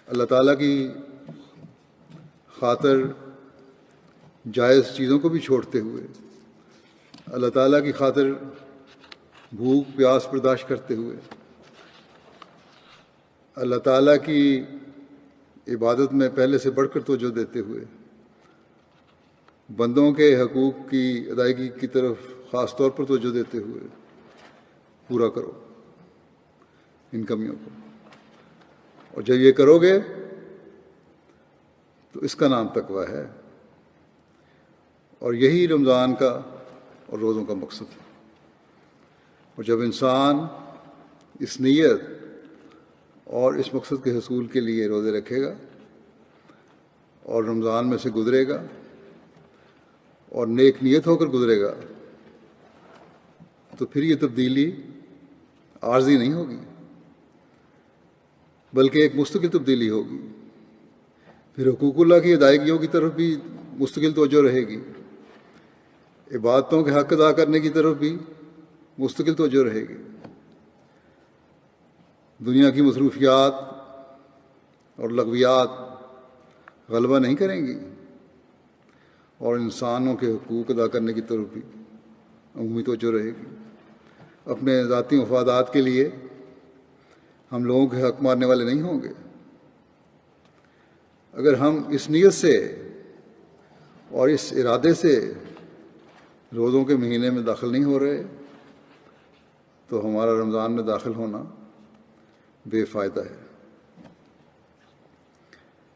اللہ تعالیٰ کی خاطر جائز چیزوں کو بھی چھوڑتے ہوئے، اللہ تعالیٰ کی خاطر بھوک پیاس برداشت کرتے ہوئے، اللہ تعالیٰ کی عبادت میں پہلے سے بڑھ کر توجہ دیتے ہوئے، بندوں کے حقوق کی ادائیگی کی طرف خاص طور پر توجہ دیتے ہوئے پورا کرو ان کمیوں کو. اور جب یہ کرو گے تو اس کا نام تقویٰ ہے، اور یہی رمضان کا اور روزوں کا مقصد ہے. اور جب انسان اس نیت اور اس مقصد کے حصول کے لیے روزے رکھے گا اور رمضان میں سے گزرے گا اور نیک نیت ہو کر گزرے گا، تو پھر یہ تبدیلی عارضی نہیں ہوگی بلکہ ایک مستقل تبدیلی ہوگی. پھر حقوق اللہ کی ادائیگیوں کی طرف بھی مستقل توجہ رہے گی، عبادتوں کے حق ادا کرنے کی طرف بھی مستقل توجہ رہے گی. دنیا کی مصروفیات اور لغویات غلبہ نہیں کریں گی، اور انسانوں کے حقوق ادا کرنے کی طرف بھی عمومی توجہ رہے گی. اپنے ذاتی مفادات کے لیے ہم لوگوں کے حق مارنے والے نہیں ہوں گے. اگر ہم اس نیت سے اور اس ارادے سے روزوں کے مہینے میں داخل نہیں ہو رہے تو ہمارا رمضان میں داخل ہونا بے فائدہ ہے.